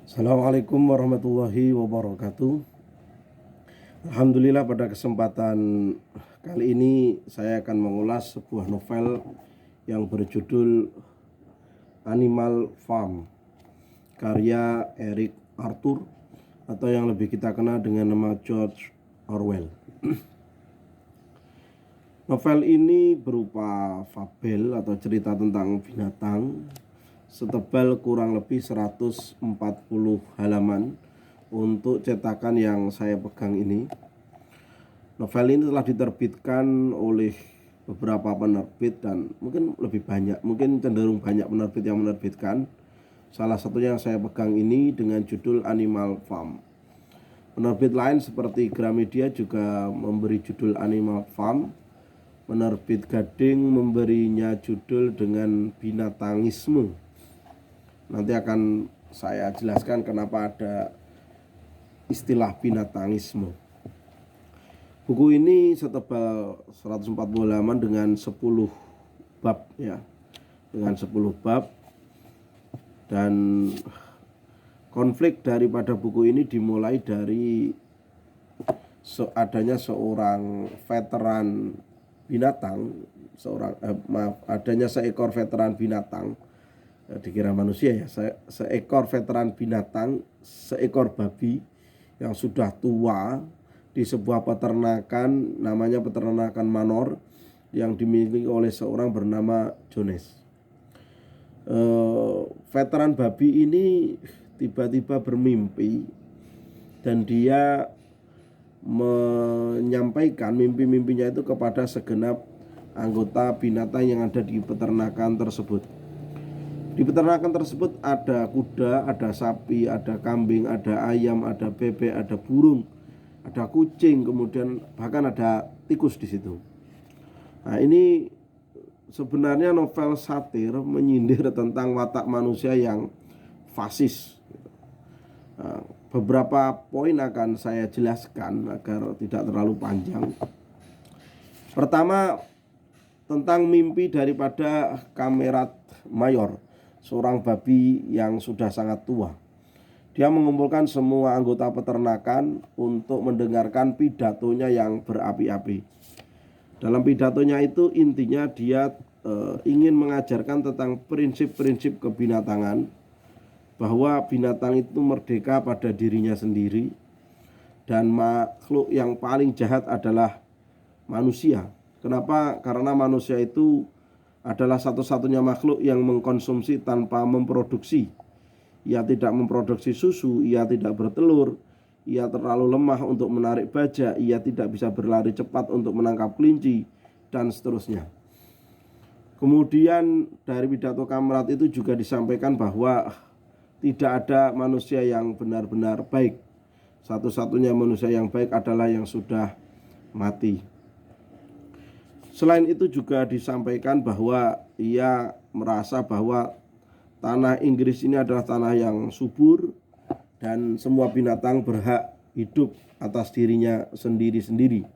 Assalamualaikum warahmatullahi wabarakatuh. Alhamdulillah, pada kesempatan kali ini saya akan mengulas sebuah novel yang berjudul Animal Farm karya Eric Arthur atau yang lebih kita kenal dengan nama George Orwell. Novel ini berupa fabel atau cerita tentang binatang setebal kurang lebih 140 halaman untuk cetakan yang saya pegang ini. Novel ini telah diterbitkan oleh beberapa penerbit dan mungkin lebih banyak, mungkin cenderung banyak penerbit yang menerbitkan. Salah satunya yang saya pegang ini dengan judul Animal Farm. Penerbit lain seperti Gramedia juga memberi judul Animal Farm. Penerbit Gading memberinya judul dengan Binatangisme. Nanti akan saya jelaskan kenapa ada istilah binatangisme. Buku ini setebal 140 halaman dengan 10 bab ya. Dengan 10 bab, dan konflik daripada buku ini dimulai dari adanya seorang veteran binatang, adanya seekor veteran binatang, dikira manusia ya, seekor veteran binatang, seekor babi yang sudah tua di sebuah peternakan, namanya peternakan Manor, yang dimiliki oleh seorang bernama Jones. Veteran babi ini tiba-tiba bermimpi dan dia menyampaikan mimpi-mimpinya itu kepada segenap anggota binatang yang ada di peternakan tersebut. Di peternakan tersebut ada kuda, ada sapi, ada kambing, ada ayam, ada bebek, ada burung, ada kucing, kemudian bahkan ada tikus di situ. Nah, ini sebenarnya novel satir menyindir tentang watak manusia yang fasis. Nah, beberapa poin akan saya jelaskan agar tidak terlalu panjang. Pertama, tentang mimpi daripada Kamerat Mayor, seorang babi yang sudah sangat tua. Dia mengumpulkan semua anggota peternakan untuk mendengarkan pidatonya yang berapi-api. Dalam pidatonya itu intinya dia ingin mengajarkan tentang prinsip-prinsip kebinatangan, bahwa binatang itu merdeka pada dirinya sendiri dan makhluk yang paling jahat adalah manusia. Kenapa? Karena manusia itu adalah satu-satunya makhluk yang mengkonsumsi tanpa memproduksi. Ia tidak memproduksi susu, ia tidak bertelur, ia terlalu lemah untuk menarik baja, ia tidak bisa berlari cepat untuk menangkap kelinci, dan seterusnya. Kemudian dari pidato Kamerat itu juga disampaikan bahwa tidak ada manusia yang benar-benar baik. Satu-satunya manusia yang baik adalah yang sudah mati. Selain itu juga disampaikan bahwa ia merasa bahwa tanah Inggris ini adalah tanah yang subur dan semua binatang berhak hidup atas dirinya sendiri-sendiri.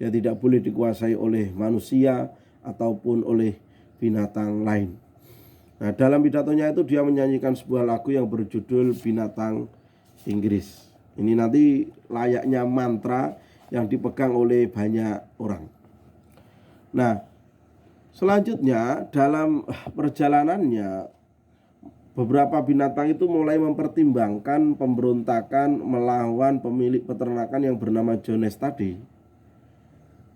Dia tidak boleh dikuasai oleh manusia ataupun oleh binatang lain. Nah, dalam pidatonya itu dia menyanyikan sebuah lagu yang berjudul Binatang Inggris. Ini nanti layaknya mantra yang dipegang oleh banyak orang. Nah, selanjutnya dalam perjalanannya beberapa binatang itu mulai mempertimbangkan pemberontakan melawan pemilik peternakan yang bernama Jones tadi.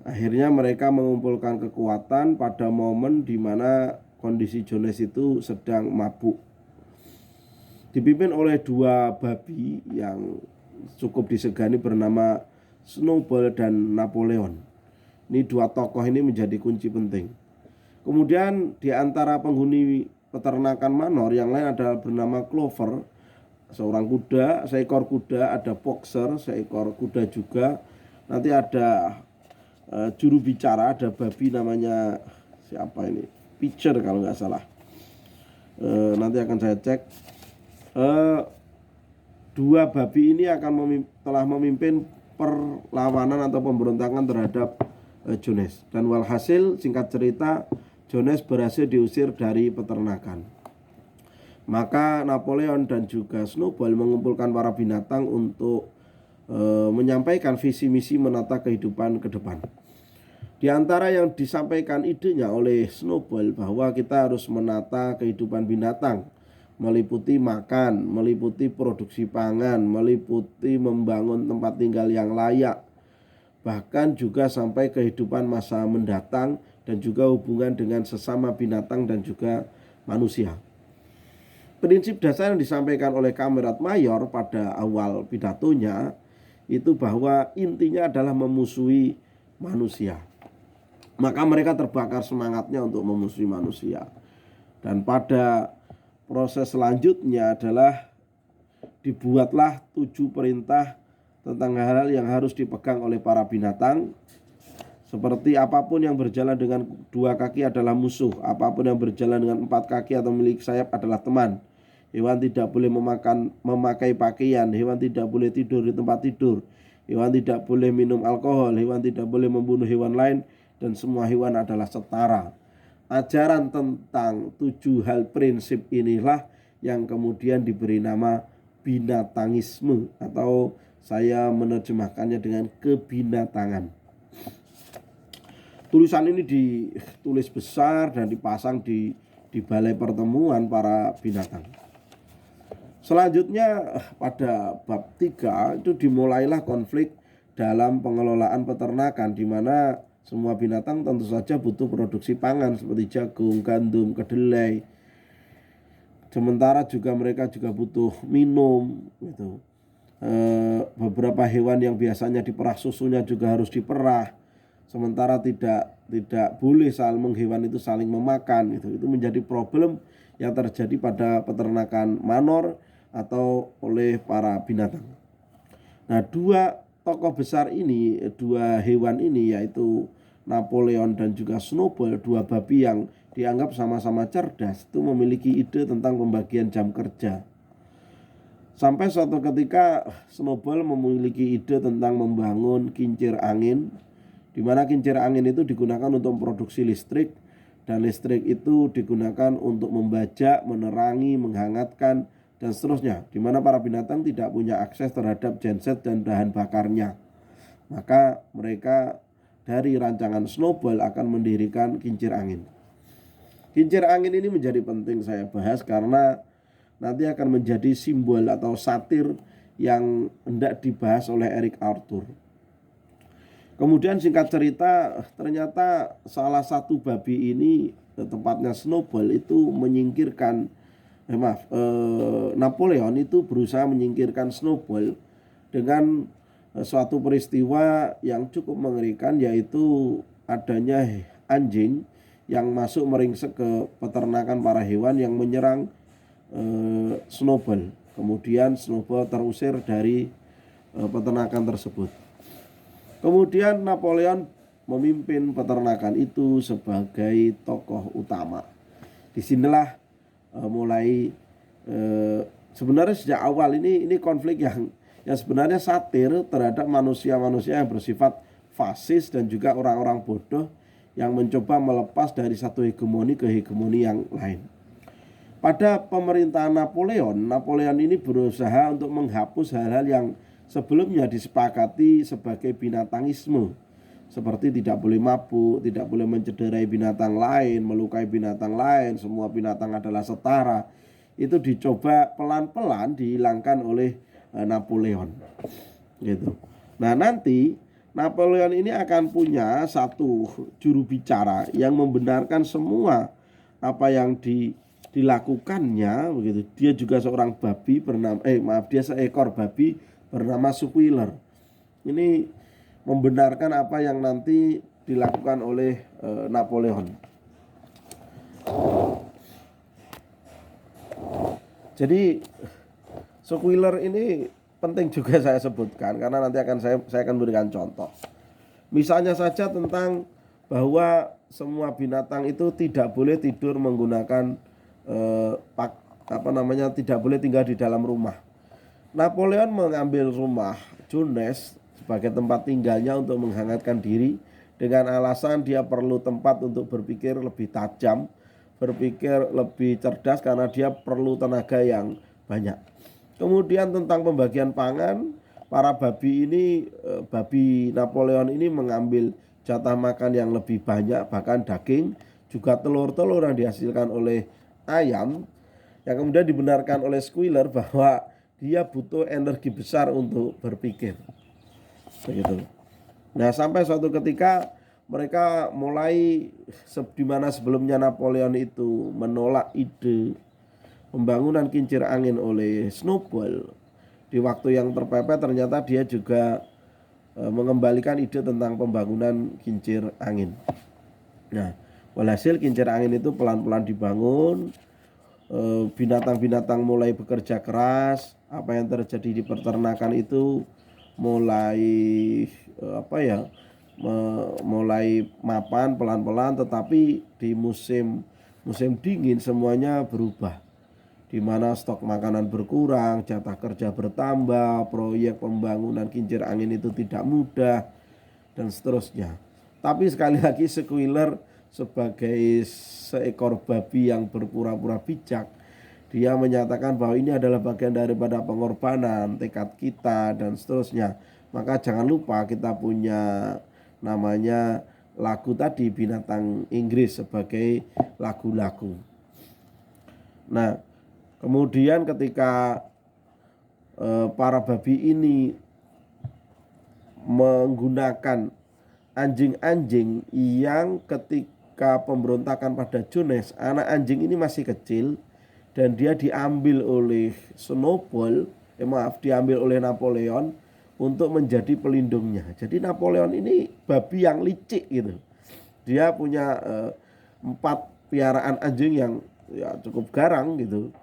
Akhirnya mereka mengumpulkan kekuatan pada momen di mana kondisi Jones itu sedang mabuk. Dipimpin oleh dua babi yang cukup disegani bernama Snowball dan Napoleon. Ini dua tokoh ini menjadi kunci penting. Kemudian di antara penghuni peternakan Manor yang lain adalah bernama Clover, seorang kuda, seekor kuda, ada Boxer, seekor kuda juga. Nanti ada juru bicara, ada babi namanya siapa ini? Pitcher kalau nggak salah. Nanti akan saya cek. Dua babi ini telah memimpin perlawanan atau pemberontakan terhadap Jones. Dan walhasil singkat cerita, Jones berhasil diusir dari peternakan. Maka Napoleon dan juga Snowball mengumpulkan para binatang untuk menyampaikan visi misi menata kehidupan ke depan. Di antara yang disampaikan idenya oleh Snowball bahwa kita harus menata kehidupan binatang, meliputi makan, meliputi produksi pangan, meliputi membangun tempat tinggal yang layak, bahkan juga sampai kehidupan masa mendatang dan juga hubungan dengan sesama binatang dan juga manusia. Prinsip dasar yang disampaikan oleh Kamerat Mayor pada awal pidatonya itu bahwa intinya adalah memusuhi manusia. Maka mereka terbakar semangatnya untuk memusuhi manusia. Dan pada proses selanjutnya adalah dibuatlah 7 perintah tentang hal-hal yang harus dipegang oleh para binatang. Seperti apapun yang berjalan dengan 2 kaki adalah musuh, apapun yang berjalan dengan 4 kaki atau memiliki sayap adalah teman. Hewan tidak boleh memakai pakaian, hewan tidak boleh tidur di tempat tidur, hewan tidak boleh minum alkohol, hewan tidak boleh membunuh hewan lain, dan semua hewan adalah setara. Ajaran tentang 7 hal prinsip inilah yang kemudian diberi nama binatangisme, atau saya menerjemahkannya dengan kebinatangan. Tulisan ini ditulis besar dan dipasang di balai pertemuan para binatang. Selanjutnya pada bab 3 itu dimulailah konflik dalam pengelolaan peternakan, di mana semua binatang tentu saja butuh produksi pangan seperti jagung, gandum, kedelai. Sementara juga mereka juga butuh minum gitu. Beberapa hewan yang biasanya diperah susunya juga harus diperah. Sementara tidak boleh hewan itu saling memakan gitu. Itu menjadi problem yang terjadi pada peternakan manor atau oleh para binatang. Nah, 2 tokoh besar ini, 2 hewan ini, yaitu Napoleon dan juga Snowball, 2 babi yang dianggap sama-sama cerdas, itu memiliki ide tentang pembagian jam kerja. Sampai suatu ketika Snowball memiliki ide tentang membangun kincir angin, di mana kincir angin itu digunakan untuk memproduksi listrik, dan listrik itu digunakan untuk membajak, menerangi, menghangatkan, dan seterusnya, di mana para binatang tidak punya akses terhadap genset dan bahan bakarnya. Maka mereka dari rancangan Snowball akan mendirikan kincir angin. Kincir angin ini menjadi penting saya bahas karena nanti akan menjadi simbol atau satir yang hendak dibahas oleh Eric Arthur. Kemudian singkat cerita, ternyata salah satu babi ini, tepatnya Snowball, itu menyingkirkan Napoleon itu berusaha menyingkirkan Snowball dengan suatu peristiwa yang cukup mengerikan, yaitu adanya anjing yang masuk meringsek ke peternakan para hewan yang menyerang Snowball. Kemudian Snowball terusir dari peternakan tersebut. Kemudian Napoleon memimpin peternakan itu sebagai tokoh utama. Disinilah mulai sebenarnya sejak awal ini konflik yang sebenarnya satir terhadap manusia-manusia yang bersifat fasis dan juga orang-orang bodoh yang mencoba melepas dari satu hegemoni ke hegemoni yang lain. Pada pemerintahan Napoleon ini berusaha untuk menghapus hal-hal yang sebelumnya disepakati sebagai binatangisme, seperti tidak boleh mabuk, tidak boleh mencederai binatang lain, melukai binatang lain, semua binatang adalah setara. Itu dicoba pelan-pelan dihilangkan oleh Napoleon gitu. Nah, nanti Napoleon ini akan punya satu juru bicara yang membenarkan semua apa yang dilakukannya begitu. Dia juga seorang babi dia seekor babi bernama Squealer. Ini membenarkan apa yang nanti dilakukan oleh Napoleon. Jadi Squealer ini penting juga saya sebutkan karena nanti saya akan berikan contoh. Misalnya saja tentang bahwa semua binatang itu tidak boleh tidur menggunakan tidak boleh tinggal di dalam rumah. Napoleon mengambil rumah Jones sebagai tempat tinggalnya untuk menghangatkan diri dengan alasan dia perlu tempat untuk berpikir lebih tajam, berpikir lebih cerdas karena dia perlu tenaga yang banyak. Kemudian tentang pembagian pangan, para babi ini, babi Napoleon ini mengambil jatah makan yang lebih banyak, bahkan daging, juga telur-telur yang dihasilkan oleh ayam, yang kemudian dibenarkan oleh Squealer bahwa dia butuh energi besar untuk berpikir. Begitu. Nah, sampai suatu ketika mereka mulai, di mana sebelumnya Napoleon itu menolak ide pembangunan kincir angin oleh Snowball, di waktu yang terpepet ternyata dia juga mengembalikan ide tentang pembangunan kincir angin. Nah, walhasil kincir angin itu pelan-pelan dibangun, binatang-binatang mulai bekerja keras, apa yang terjadi di peternakan itu mulai mulai mapan pelan-pelan, tetapi di musim dingin semuanya berubah, di mana stok makanan berkurang, jatah kerja bertambah, proyek pembangunan kincir angin itu tidak mudah, dan seterusnya. Tapi sekali lagi Squealer sebagai seekor babi yang berpura-pura bijak, dia menyatakan bahwa ini adalah bagian daripada pengorbanan, tekad kita, dan seterusnya. Maka jangan lupa kita punya namanya lagu tadi, binatang Inggris, sebagai lagu-lagu. Nah, kemudian ketika para babi ini menggunakan anjing-anjing yang ketika pemberontakan pada Jones, anak anjing ini masih kecil dan dia diambil oleh Snowball, diambil oleh Napoleon untuk menjadi pelindungnya. Jadi Napoleon ini babi yang licik gitu. Dia punya 4 piaraan anjing yang ya cukup garang gitu.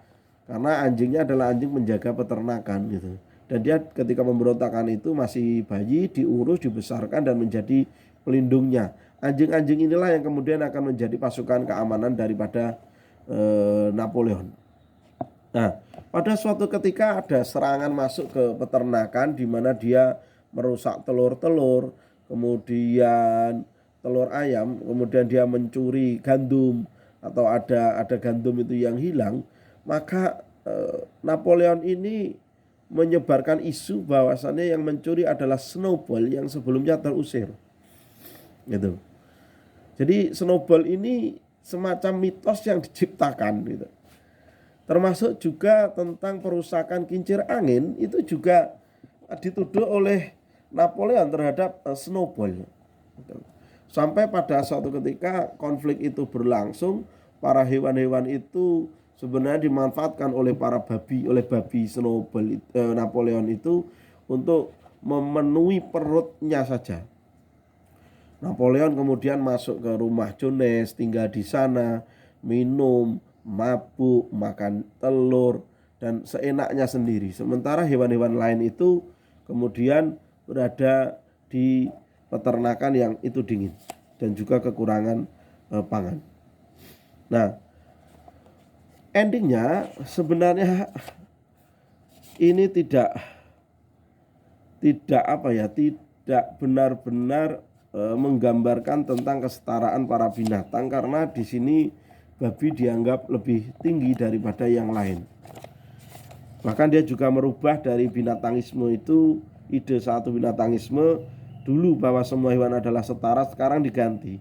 Karena anjingnya adalah anjing menjaga peternakan gitu. Dan dia ketika pemberontakan itu masih bayi, diurus, dibesarkan dan menjadi pelindungnya. Anjing-anjing inilah yang kemudian akan menjadi pasukan keamanan daripada Napoleon. Nah, pada suatu ketika ada serangan masuk ke peternakan di mana dia merusak telur-telur, kemudian telur ayam, kemudian dia mencuri gandum atau ada gandum itu yang hilang, maka Napoleon ini menyebarkan isu bahwasannya yang mencuri adalah Snowball yang sebelumnya terusir. Gitu. Jadi Snowball ini semacam mitos yang diciptakan gitu. Termasuk juga tentang perusakan kincir angin itu juga dituduh oleh Napoleon terhadap Snowball. Sampai pada suatu ketika konflik itu berlangsung, para hewan-hewan itu sebenarnya dimanfaatkan oleh babi Snowball, Napoleon itu untuk memenuhi perutnya saja. Napoleon kemudian masuk ke rumah Jones, tinggal di sana, minum, mabuk, makan telur, dan seenaknya sendiri. Sementara hewan-hewan lain itu kemudian berada di peternakan yang itu dingin dan juga kekurangan pangan. Nah, endingnya sebenarnya ini tidak benar-benar menggambarkan tentang kesetaraan para binatang, karena di sini babi dianggap lebih tinggi daripada yang lain. Bahkan dia juga merubah dari binatangisme itu, ide satu binatangisme dulu bahwa semua hewan adalah setara, sekarang diganti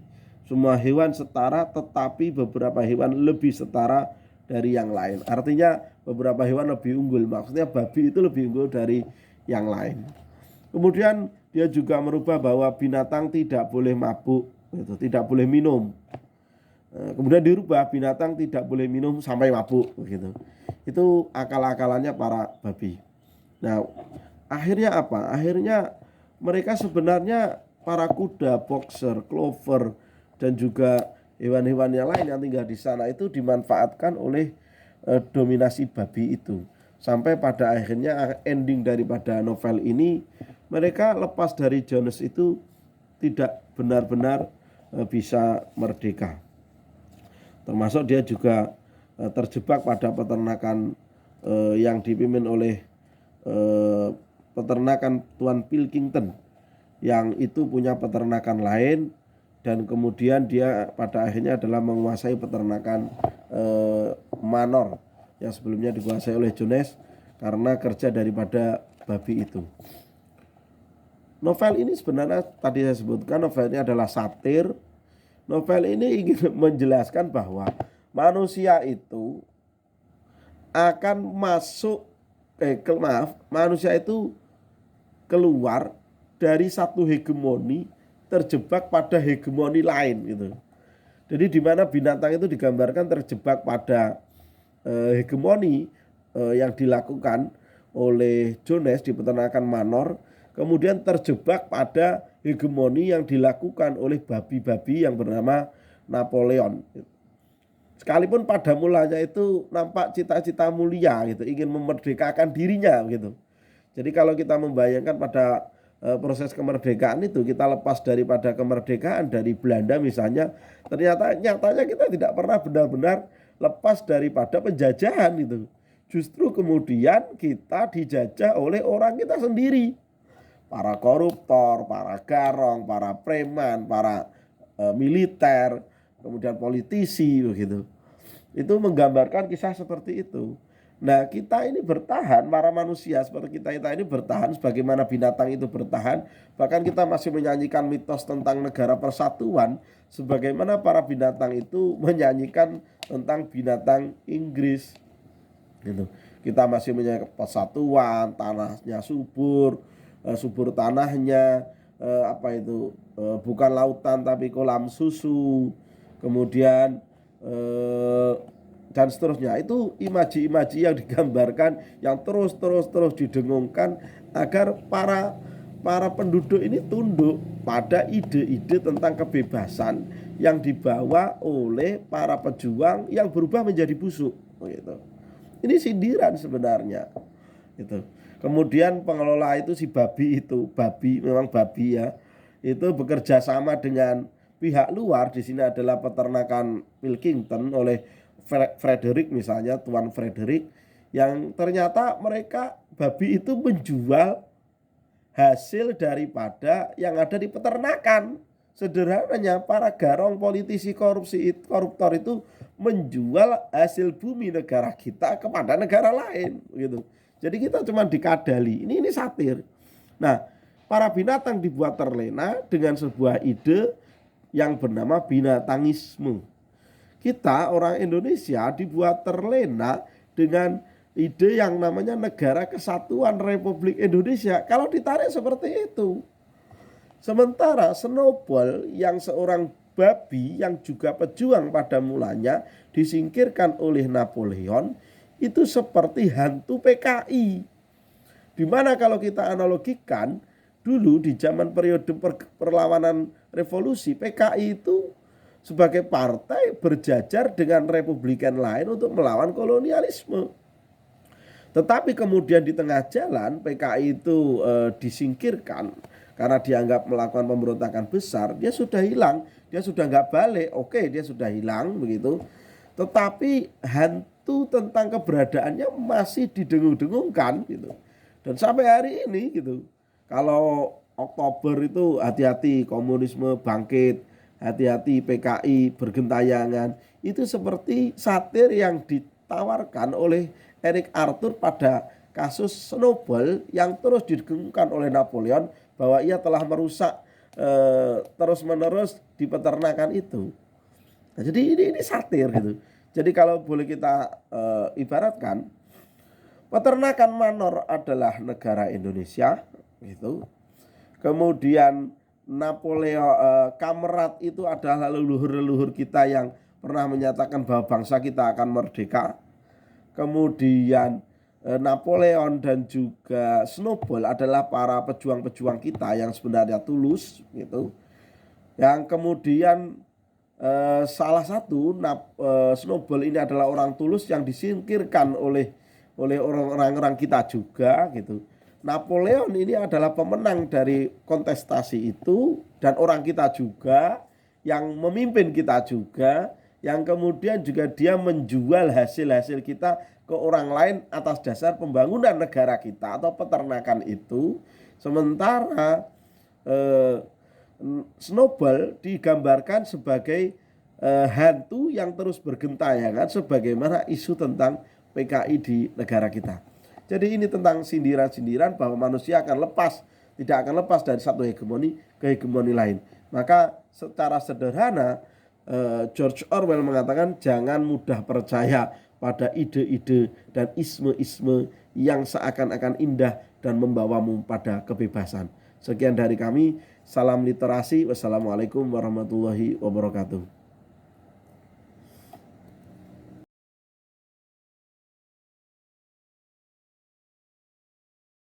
semua hewan setara tetapi beberapa hewan lebih setara dari yang lain. Artinya beberapa hewan lebih unggul, maksudnya babi itu lebih unggul dari yang lain. Kemudian dia juga merubah bahwa binatang tidak boleh mabuk, gitu, tidak boleh minum. Kemudian dirubah binatang tidak boleh minum sampai mabuk, gitu. Itu akal-akalannya para babi. Nah, akhirnya apa? Akhirnya mereka sebenarnya para kuda, boxer, clover, dan juga hewan-hewan yang lain yang tinggal di sana itu dimanfaatkan oleh dominasi babi itu. Sampai pada akhirnya ending daripada novel ini, mereka lepas dari Jones itu tidak benar-benar bisa merdeka. Termasuk dia juga terjebak pada peternakan yang dipimpin oleh peternakan Tuan Pilkington, yang itu punya peternakan lain dan kemudian dia pada akhirnya adalah menguasai peternakan Manor yang sebelumnya dikuasai oleh Jones karena kerja daripada babi itu. Novel ini sebenarnya tadi saya sebutkan, novel ini adalah satir. Novel ini ingin menjelaskan bahwa manusia itu akan masuk manusia itu keluar dari satu hegemoni terjebak pada hegemoni lain gitu. Jadi di mana binatang itu digambarkan terjebak pada hegemoni yang dilakukan oleh Jones di peternakan Manor, kemudian terjebak pada hegemoni yang dilakukan oleh babi-babi yang bernama Napoleon. Sekalipun pada mulanya itu nampak cita-cita mulia gitu, ingin memerdekakan dirinya gitu. Jadi kalau kita membayangkan pada proses kemerdekaan itu, kita lepas daripada kemerdekaan dari Belanda misalnya, ternyata nyatanya kita tidak pernah benar-benar lepas daripada penjajahan itu. Justru kemudian kita dijajah oleh orang kita sendiri. Para koruptor, para garong, para preman, para militer, kemudian politisi begitu. Itu menggambarkan kisah seperti itu. Nah, kita ini bertahan, para manusia seperti kita ini bertahan sebagaimana binatang itu bertahan. Bahkan kita masih menyanyikan mitos tentang negara persatuan sebagaimana para binatang itu menyanyikan tentang binatang Inggris. Gitu. Kita masih menyanyikan persatuan, tanahnya subur, subur tanahnya, bukan lautan tapi kolam susu. Kemudian dan seterusnya. Itu imaji-imaji yang digambarkan, yang terus didengungkan agar para penduduk ini tunduk pada ide-ide tentang kebebasan yang dibawa oleh para pejuang yang berubah menjadi busuk gitu. Ini sindiran sebenarnya gitu. Kemudian pengelola itu si babi itu, memang babi ya, itu bekerja sama dengan pihak luar. Di sini adalah peternakan Pilkington oleh Frederick misalnya, Tuan Frederick, yang ternyata mereka babi itu menjual hasil daripada yang ada di peternakan. Sederhananya para garong politisi koruptor itu menjual hasil bumi negara kita kepada negara lain gitu. Jadi kita cuma dikadali. Ini satir. Nah, para binatang dibuat terlena dengan sebuah ide yang bernama binatangisme. Kita orang Indonesia dibuat terlena dengan ide yang namanya Negara Kesatuan Republik Indonesia. Kalau ditarik seperti itu. Sementara Snowball yang seorang babi yang juga pejuang pada mulanya disingkirkan oleh Napoleon, itu seperti hantu PKI. Dimana kalau kita analogikan dulu di zaman periode perlawanan revolusi, PKI itu sebagai partai berjajar dengan republikan lain untuk melawan kolonialisme. Tetapi kemudian di tengah jalan PKI itu disingkirkan karena dianggap melakukan pemberontakan besar. Dia sudah hilang, dia sudah nggak balik. Oke, dia sudah hilang begitu. Tetapi hantu tentang keberadaannya masih didengung-dengungkan gitu. Dan sampai hari ini gitu. Kalau Oktober itu hati-hati komunisme bangkit, hati-hati PKI bergentayangan. Itu seperti satir yang ditawarkan oleh Eric Arthur pada kasus Snowball yang terus didengungkan oleh Napoleon bahwa ia telah merusak terus-menerus di peternakan itu. Nah, jadi ini satir gitu. Jadi kalau boleh kita ibaratkan, peternakan Manor adalah negara Indonesia gitu. Kemudian Napoleon Kamerat itu adalah leluhur-leluhur kita yang pernah menyatakan bahwa bangsa kita akan merdeka. Kemudian Napoleon dan juga Snowball adalah para pejuang-pejuang kita yang sebenarnya tulus gitu. Yang kemudian salah satu Snowball ini adalah orang tulus yang disingkirkan oleh orang-orang kita juga gitu. Napoleon ini adalah pemenang dari kontestasi itu dan orang kita juga, yang memimpin kita juga, yang kemudian juga dia menjual hasil-hasil kita ke orang lain atas dasar pembangunan negara kita atau peternakan itu. Sementara Snowball digambarkan sebagai hantu yang terus bergentayangan sebagaimana isu tentang PKI di negara kita. Jadi ini tentang sindiran-sindiran bahwa manusia akan lepas, tidak akan lepas dari satu hegemoni ke hegemoni lain. Maka secara sederhana George Orwell mengatakan jangan mudah percaya pada ide-ide dan isme-isme yang seakan-akan indah dan membawamu pada kebebasan. Sekian dari kami, salam literasi, wassalamualaikum warahmatullahi wabarakatuh.